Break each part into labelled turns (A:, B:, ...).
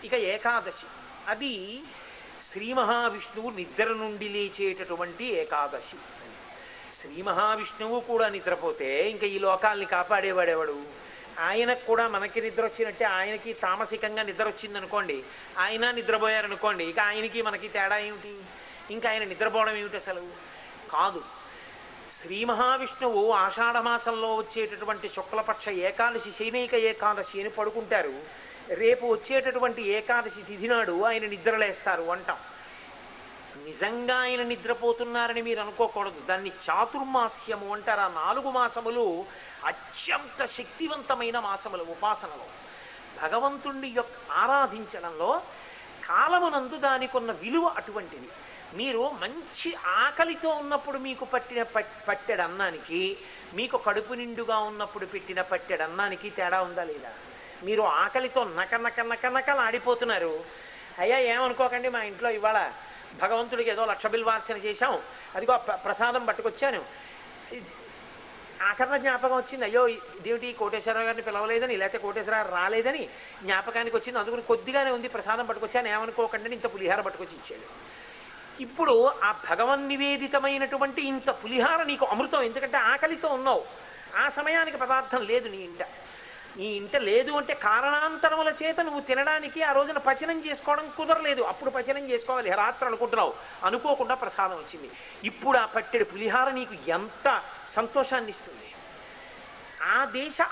A: ఇక ఏకాదశి అది శ్రీ మహావిష్ణువు నిద్ర నుండి లేచేటటువంటి ఏకాదశి. శ్రీ మహావిష్ణువు కూడా నిద్రపోతే ఇంకా ఈ లోకాల్ని కాపాడేవాడేవాడు? ఆయనకు కూడా మనకి నిద్ర వచ్చినట్టే ఆయనకి తామసికంగా నిద్ర వచ్చిందనుకోండి, ఆయన నిద్రపోయారనుకోండి, ఇక ఆయనకి మనకి తేడా ఏమిటి? ఇంకా ఆయన నిద్రపోవడం ఏమిటి అసలు? కాదు. శ్రీ మహావిష్ణువు ఆషాఢమాసంలో వచ్చేటటువంటి శుక్లపక్ష ఏకాదశి శైనైక ఏకాదశి అని పడుకుంటారు. రేపు వచ్చేటటువంటి ఏకాదశి తిథి నాడు ఆయన నిద్రలేస్తారు అంటాం. నిజంగా ఆయన నిద్రపోతున్నారని మీరు అనుకోకూడదు. దాన్ని చాతుర్మాస్యము అంటారు. ఆ 4 మాసములు అత్యంత శక్తివంతమైన మాసములు ఉపాసనలో. భగవంతుణ్ణి ఆరాధించడంలో కాలమునందు దానికి ఉన్న విలువ అటువంటిది. మీరు మంచి ఆకలితో ఉన్నప్పుడు మీకు పట్టెడన్నానికి, మీకు కడుపు నిండుగా ఉన్నప్పుడు పెట్టిన పట్టెడన్నానికి తేడా ఉందా లేదా? మీరు ఆకలితో నకనకలు ఆడిపోతున్నారు. అయ్యా ఏమనుకోకండి, మా ఇంట్లో ఇవాళ భగవంతుడికి ఏదో 1,00,000 బిల్వార్చన చేశాం, అదిగో ప్రసాదం పట్టుకొచ్చాను, ఆఖరణ జ్ఞాపకం వచ్చింది, అయ్యో ఇదేమిటి కోటేశ్వరరావు గారిని పిలవలేదని, లేకపోతే కోటేశ్వరరావు రాలేదని జ్ఞాపకానికి వచ్చింది, అందుకని కొద్దిగానే ఉంది ప్రసాదం పట్టుకొచ్చాను, ఏమనుకోకండి ఇంత పులిహార పట్టుకొచ్చి ఇచ్చాడు. ఇప్పుడు ఆ భగవన్ నివేదితమైనటువంటి ఇంత పులిహార నీకు అమృతం. ఎందుకంటే ఆకలితో ఉన్నావు, ఆ సమయానికి పదార్థం లేదు నీ ఇంట లేదు అంటే కారణాంతరముల చేత నువ్వు తినడానికి ఆ రోజున పచనం చేసుకోవడం కుదరలేదు. అప్పుడు పచనం చేసుకోవాలి రాత్రి అనుకుంటున్నావు, అనుకోకుండా ప్రసాదం వచ్చింది. ఇప్పుడు ఆ పట్టెడు పులిహార నీకు ఎంత సంతోషాన్ని ఇస్తుంది.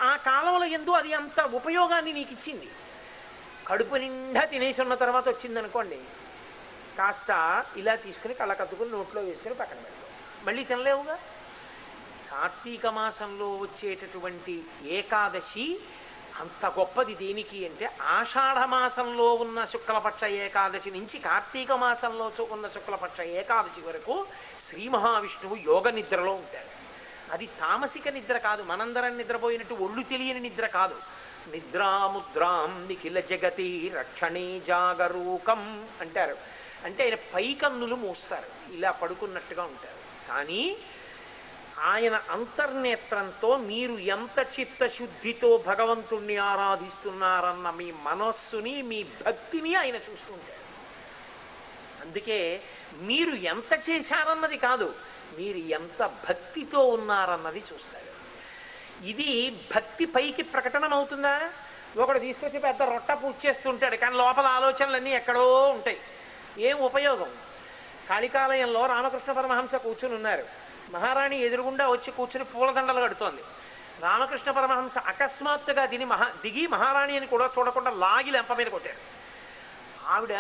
A: ఆ కాలంలో ఎందు అది అంత ఉపయోగాన్ని నీకు ఇచ్చింది. కడుపు నిండా తినేసి ఉన్న తర్వాత వచ్చిందనుకోండి, కాస్త ఇలా తీసుకుని కళ్ళకద్దుకుని నోట్లో వేసుకుని పక్కన పెడతావు, మళ్ళీ తినలేవుగా. కార్తీక మాసంలో వచ్చేటటువంటి ఏకాదశి అంత గొప్పది. దేనికి అంటే ఆషాఢమాసంలో ఉన్న శుక్లపక్ష ఏకాదశి నుంచి కార్తీక మాసంలో ఉన్న శుక్లపక్ష ఏకాదశి వరకు శ్రీ మహావిష్ణువు యోగ నిద్రలో ఉంటాడు. అది తామసిక నిద్ర కాదు, మనందరం నిద్రపోయినట్టు ఒళ్ళు తెలియని నిద్ర కాదు. నిద్రాముద్రాం నిఖిల జగతి రక్షణే జాగరూకం అంటారు. అంటే ఆయన పైకన్నులు మూస్తారు, ఇలా పడుకున్నట్టుగా ఉంటారు. కానీ ఆయన అంతర్నేత్రంతో మీరు ఎంత చిత్తశుద్ధితో భగవంతుణ్ణి ఆరాధిస్తున్నారన్న మీ మనస్సుని, మీ భక్తిని ఆయన చూస్తుంటారు. అందుకే మీరు ఎంత చేశారన్నది కాదు, మీరు ఎంత భక్తితో ఉన్నారన్నది చూస్తారు. ఇది భక్తి పైకి ప్రకటనమవుతుందా? ఒకడు తీసుకొచ్చి పెద్ద రొట్ట పూజ చేస్తుంటాడు, కానీ లోపల ఆలోచనలన్నీ ఎక్కడో ఉంటాయి. ఏం ఉపయోగం? కాళికాలయంలో రామకృష్ణ పరమహంస కూర్చుని ఉన్నారు. మహారాణి ఎదురుగుండా వచ్చి కూర్చుని పూలదండలు కడుతోంది. రామకృష్ణ పరమహంస అకస్మాత్తుగా దిగి మహారాణి అని కూడా చూడకుండా లాగి లెంప మీద కొట్టాడు. ఆవిడ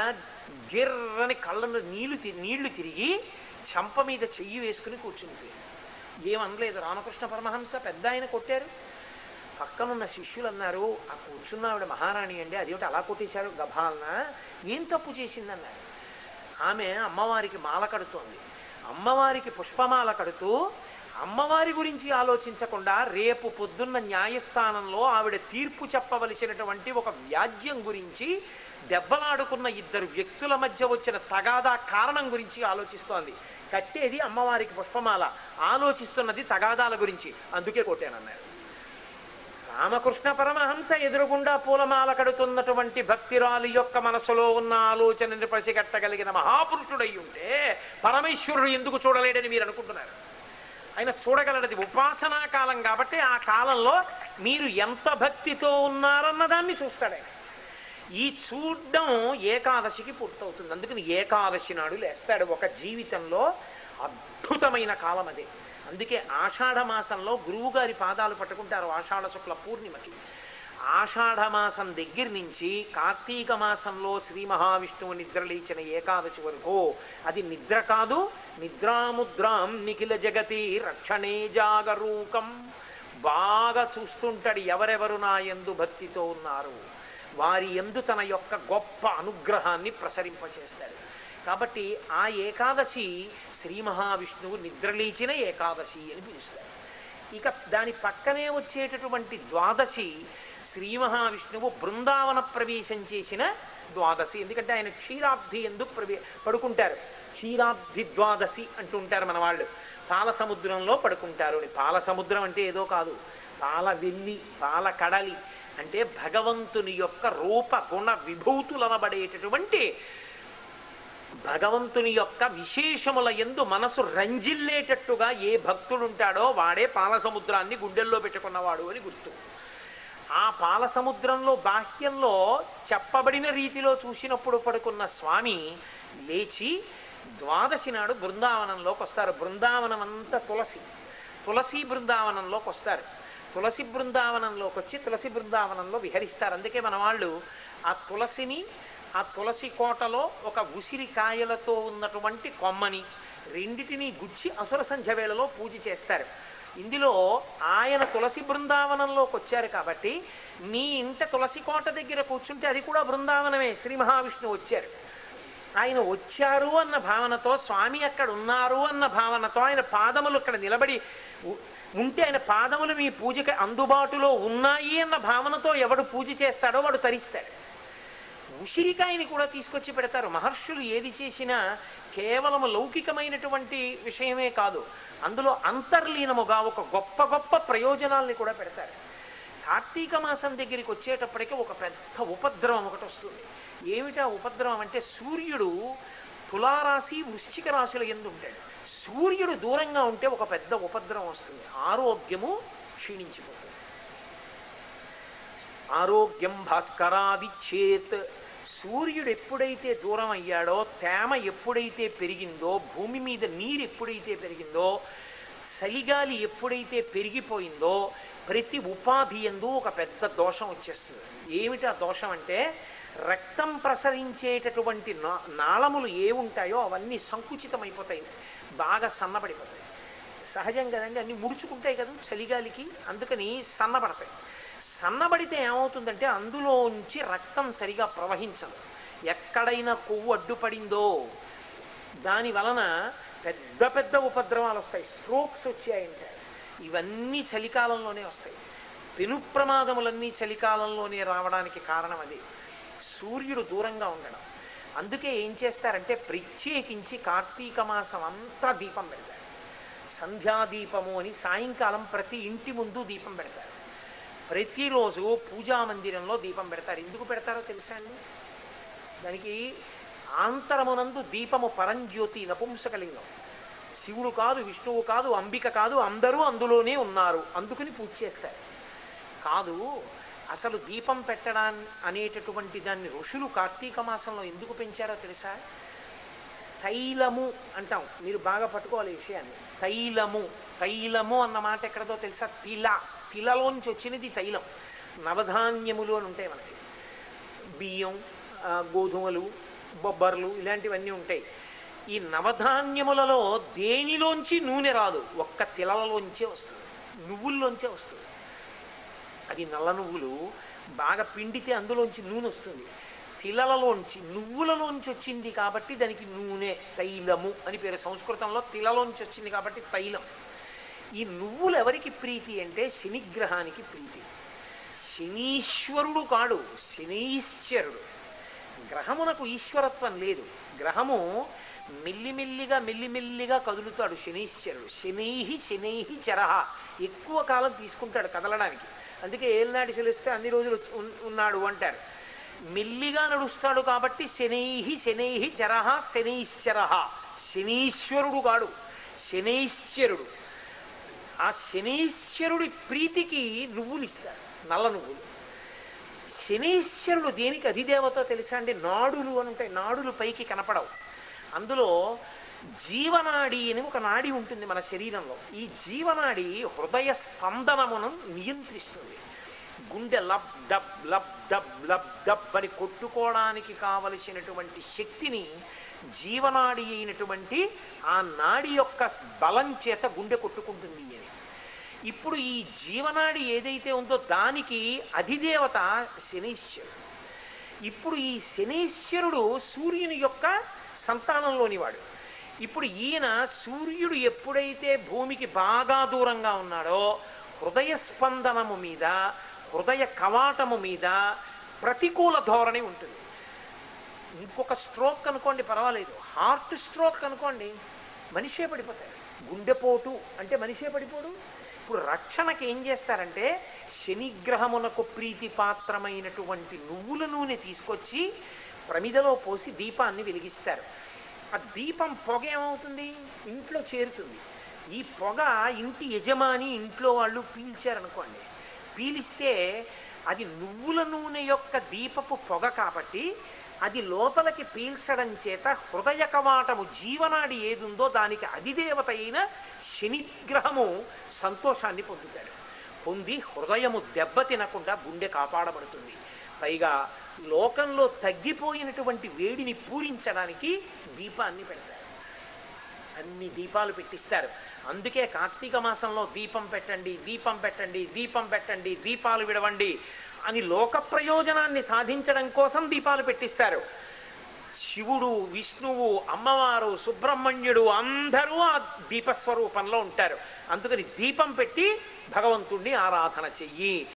A: గిర్రని కళ్ళను నీళ్లు తిరిగి చెంప మీద చెయ్యి వేసుకుని కూర్చునిపోయింది. ఏమనలేదు రామకృష్ణ పరమహంస, పెద్ద ఆయన కొట్టారు. పక్కనున్న శిష్యులు అన్నారు, ఆ కూర్చున్న ఆవిడ మహారాణి అండి, అదేమిటి అలా కొట్టేశారు గభాలన, ఏం తప్పు చేసిందన్నారు. ఆమె అమ్మవారికి మాల కడుతోంది. అమ్మవారికి పుష్పమాల కడుతూ అమ్మవారి గురించి ఆలోచించకుండా రేపు పొద్దున్న న్యాయస్థానంలో ఆవిడ తీర్పు చెప్పవలసినటువంటి ఒక వ్యాజ్యం గురించి, దెబ్బలాడుకున్న 2 వ్యక్తుల మధ్య వచ్చిన తగాదా కారణం గురించి ఆలోచిస్తోంది. కట్టేది అమ్మవారికి పుష్పమాల, ఆలోచిస్తున్నది తగాదాల గురించి, అందుకే కొట్టానన్నారు. రామకృష్ణ పరమహంస ఎదురుగుండా పూలమాల కడుతున్నటువంటి భక్తిరాలి యొక్క మనసులో ఉన్న ఆలోచనని పసిగట్టగలిగిన మహాపురుషుడై ఉంటే పరమేశ్వరుడు ఎందుకు చూడలేడని మీరు అనుకుంటున్నారు? ఆయన చూడగలది ఉపాసనా కాలం కాబట్టి ఆ కాలంలో మీరు ఎంత భక్తితో ఉన్నారన్నదాన్ని చూస్తాడు ఆయన. ఈ చూడ్డం ఏకాదశికి పూర్తవుతుంది. అందుకని ఏకాదశి నాడు లేస్తాడు. ఒక జీవితంలో అద్భుతమైన కాలం అదే. అందుకే ఆషాఢమాసంలో గురువుగారి పాదాలు పట్టుకుంటారు ఆషాఢ శుక్ల పూర్ణిమకి. ఆషాఢమాసం దగ్గర నుంచి కార్తీక మాసంలో శ్రీ మహావిష్ణువు నిద్రలేచిన ఏకాదశి వరకు అది నిద్ర కాదు. నిద్రాముద్రాం నిఖిల జగతి రక్షణే జాగరూకం. బాగా చూస్తుంటాడు ఎవరెవరు నా యందు భక్తితో ఉన్నారు, వారి యందు తన యొక్క గొప్ప అనుగ్రహాన్ని ప్రసరింపచేస్తాడు. కాబట్టి ఆ ఏకాదశి శ్రీ మహావిష్ణువు నిద్రలేచిన ఏకాదశి అని పిలుస్తారు. ఇక దాని పక్కనే వచ్చేటటువంటి ద్వాదశి శ్రీ మహావిష్ణువు బృందావన ప్రవేశం చేసిన ద్వాదశి. ఎందుకంటే ఆయన క్షీరాబ్ధి ఎందు పడుకుంటారు. క్షీరాబ్ధి ద్వాదశి అంటుంటారు మన వాళ్ళు. పాల సముద్రంలో పడుకుంటారు అని. పాల సముద్రం అంటే ఏదో కాదు, పాల వెల్లి, పాల కడలి, అంటే భగవంతుని యొక్క రూప గుణ విభూతులనబడేటటువంటి భగవంతుని యొక్క విశేషముల యందు మనసు రంజిల్లేటట్టుగా ఏ భక్తుడుంటాడో వాడే పాలసముద్రాన్ని గుండెల్లో పెట్టుకున్నవాడు అని గుర్తు. ఆ పాలసముద్రంలో బాహ్యంలో చెప్పబడిన రీతిలో చూసినప్పుడు పడుకున్న స్వామి లేచి ద్వాదశి నాడు బృందావనంలోకి వస్తారు. బృందావనం అంతా తులసి బృందావనంలోకి వస్తారు. తులసి బృందావనంలోకి వచ్చి తులసి బృందావనంలో విహరిస్తారు. అందుకే మన వాళ్ళు ఆ తులసిని, ఆ తులసి కోటలో ఒక ఉసిరికాయలతో ఉన్నటువంటి కొమ్మని రెండిటిని గుచ్చి అసుర సంధ్య వేళలో పూజ చేస్తారు. ఇందులో ఆయన తులసి బృందావనంలోకి వచ్చారు కాబట్టి నీ ఇంట తులసి కోట దగ్గర కూర్చుంటే అది కూడా బృందావనమే. శ్రీ మహావిష్ణువు వచ్చారు. ఆయన వచ్చారు అన్న భావనతో, స్వామి అక్కడ ఉన్నారు అన్న భావనతో, ఆయన పాదములు అక్కడ నిలబడి ఉంటే ఆయన పాదములు మీ పూజకి అందుబాటులో ఉన్నాయి అన్న భావనతో ఎవడు పూజ చేస్తాడో వాడు తరిస్తాడు. ఉసిరికాయని కూడా తీసుకొచ్చి పెడతారు. మహర్షులు ఏది చేసినా కేవలం లౌకికమైనటువంటి విషయమే కాదు, అందులో అంతర్లీనముగా ఒక గొప్ప గొప్ప ప్రయోజనాల్ని కూడా పెడతారు. కార్తీక మాసం దగ్గరికి వచ్చేటప్పటికి ఒక పెద్ద ఉపద్రవం ఒకటి వస్తుంది. ఏమిటా ఉపద్రవం అంటే సూర్యుడు తులారాశి వృశ్చిక రాశుల యందు ఉంటాడు. సూర్యుడు దూరంగా ఉంటే ఒక పెద్ద ఉపద్రవం వస్తుంది. ఆరోగ్యము క్షీణించిపోతుంది. ఆరోగ్యం భాస్కరాదిచ్చేత్. సూర్యుడు ఎప్పుడైతే దూరం అయ్యాడో, తేమ ఎప్పుడైతే పెరిగిందో, భూమి మీద నీరు ఎప్పుడైతే పెరిగిందో, చలిగాలి ఎప్పుడైతే పెరిగిపోయిందో, ప్రతి ఉపాధి యందు ఒక పెద్ద దోషం వచ్చేస్తుంది. ఏమిటా దోషం అంటే రక్తం ప్రసరించేటటువంటి నాళములు ఏ ఉంటాయో అవన్నీ సంకుచితమైపోతాయి, బాగా సన్నబడిపోతాయి. సహజం కదండి, అన్నీ ముడుచుకుంటాయి కదా చలిగాలికి, అందుకని సన్నబడతాయి. సన్నబడితే ఏమవుతుందంటే అందులోంచి రక్తం సరిగా ప్రవహించదు. ఎక్కడైనా కొవ్వు అడ్డుపడిందో దాని వలన పెద్ద పెద్ద ఉపద్రవాలు వస్తాయి. స్ట్రోక్స్ వచ్చాయంటే ఇవన్నీ చలికాలంలోనే వస్తాయి. పెను ప్రమాదములన్నీ చలికాలంలోనే రావడానికి కారణం అది సూర్యుడు దూరంగా ఉండడం. అందుకే ఏం చేస్తారంటే ప్రత్యేకించి కార్తీక మాసం అంతా దీపం పెడతారు. సంధ్యాదీపము అని సాయంకాలం ప్రతి ఇంటి ముందు దీపం పెడతారు. ప్రతిరోజు పూజా మందిరంలో దీపం పెడతారు. ఎందుకు పెడతారో తెలుసా అండి? దానికి ఆంతరమునందు దీపము పరంజ్యోతి నపుంసకలింగం. శివుడు కాదు, విష్ణువు కాదు, అంబిక కాదు, అందరూ అందులోనే ఉన్నారు, అందుకని పూజ చేస్తారు. కాదు, అసలు దీపం పెట్టడం అనేటటువంటి దాన్ని ఋషులు కార్తీక మాసంలో ఎందుకు పెంచారో తెలుసా? తైలము అంటాం, మీరు బాగా పట్టుకోవాలి ఈ విషయాన్ని. తైలము అన్న మాట ఎక్కడదో తెలుసా? తిలలోంచి వచ్చినది తైలం. నవధాన్యములు అని ఉంటాయి మనకి, బియ్యం, గోధుమలు, బొబ్బర్లు ఇలాంటివన్నీ ఉంటాయి. ఈ నవధాన్యములలో దేనిలోంచి నూనె రాదు, ఒక్క తిలలలోంచే వస్తుంది, నువ్వుల్లోంచే వస్తుంది. అది నల్ల నువ్వులు బాగా పిండితే అందులోంచి నూనె వస్తుంది. తిలలలోంచి, నువ్వులలోంచి వచ్చింది కాబట్టి దానికి నూనె, తైలము అని పేరు. సంస్కృతంలో తిలలోంచి వచ్చింది కాబట్టి తైలం. ఈ నువ్వులు ఎవరికి ప్రీతి అంటే శనిగ్రహానికి ప్రీతి. శనీశ్వరుడు కాడు, శనైశ్చరుడు. గ్రహమునకు ఈశ్వరత్వం లేదు. గ్రహము మెల్లిమెల్లిగా కదులుతాడు శనైశ్చరుడు. శనై చరహ, ఎక్కువ కాలం తీసుకుంటాడు కదలడానికి. అందుకే ఏళ్ళనాటి చెలిస్తే అన్ని రోజులు ఉన్నాడు అంటారు. మెల్లిగా నడుస్తాడు కాబట్టి శనై చరహ శనైశ్చరహ. శనీశ్వరుడు కాడు, శనైశ్చరుడు. ఆ శనైశ్వరుడి ప్రీతికి నువ్వులు ఇస్తాడు, నల్ల నువ్వులు. శనైశ్వరుడు దేనికి అధిదేవతో తెలుసా అండి? నాడులు అని ఉంటాయి. నాడులు పైకి కనపడవు. అందులో జీవనాడి అని ఒక నాడి ఉంటుంది మన శరీరంలో. ఈ జీవనాడి హృదయ స్పందనమును నియంత్రిస్తుంది. గుండె lub dub lub dub lub dub అని కొట్టుకోవడానికి కావలసినటువంటి శక్తిని జీవనాడి అయినటువంటి ఆ నాడి యొక్క బలం చేత గుండె కొట్టుకుంటుంది అని. ఇప్పుడు ఈ జీవనాడి ఏదైతే ఉందో దానికి అధిదేవత శనైశ్వరుడు. ఇప్పుడు ఈ శనైశ్వరుడు సూర్యుని యొక్క సంతానంలోని వాడు. ఇప్పుడు ఈయన సూర్యుడు ఎప్పుడైతే భూమికి బాగా దూరంగా ఉన్నాడో హృదయ స్పందనము మీద, హృదయ కవాటము మీద ప్రతికూల ధోరణి ఉంటుంది. ఇంకొక స్ట్రోక్ అనుకోండి పర్వాలేదు, హార్ట్ స్ట్రోక్ అనుకోండి మనిషే పడిపోతాడు. గుండెపోటు అంటే మనిషే పడిపోడు. ఇప్పుడు రక్షణకి ఏం చేస్తారంటే శనిగ్రహమునకు ప్రీతిపాత్రమైనటువంటి నువ్వుల నూనె తీసుకొచ్చి ప్రమిదలో పోసి దీపాన్ని వెలిగిస్తారు. ఆ దీపం పొగ ఏమవుతుంది? ఇంట్లో చేరుతుంది. ఈ పొగ ఇంటి యజమాని ఇంట్లో వాళ్ళు పీల్చారనుకోండి, పీలిస్తే అది నువ్వుల నూనె యొక్క దీపపు పొగ కాబట్టి అది లోపలికి పీల్చడం చేత హృదయ కవాటము జీవనాడి ఏదుందో దానికి అధిదేవత అయిన శనిగ్రహము సంతోషాన్ని పొందుతాడు. పొంది హృదయము దెబ్బ తినకుండా గుండె కాపాడబడుతుంది. పైగా లోకంలో తగ్గిపోయినటువంటి వేడిని పూరించడానికి దీపాన్ని పెడతారు. అన్ని దీపాలు పెట్టిస్తారు. అందుకే కార్తీక మాసంలో దీపం పెట్టండి, దీపం పెట్టండి, దీపం పెట్టండి, దీపాలు విడవండి అని లోక ప్రయోజనాన్ని సాధించడం కోసం దీపాలు పెట్టిస్తారు. శివుడు, విష్ణువు, అమ్మవారు, సుబ్రహ్మణ్యుడు అందరూ ఆ దీపస్వరూపంలో ఉంటారు. అందుకని దీపం పెట్టి భగవంతుణ్ణి ఆరాధన చెయ్యి.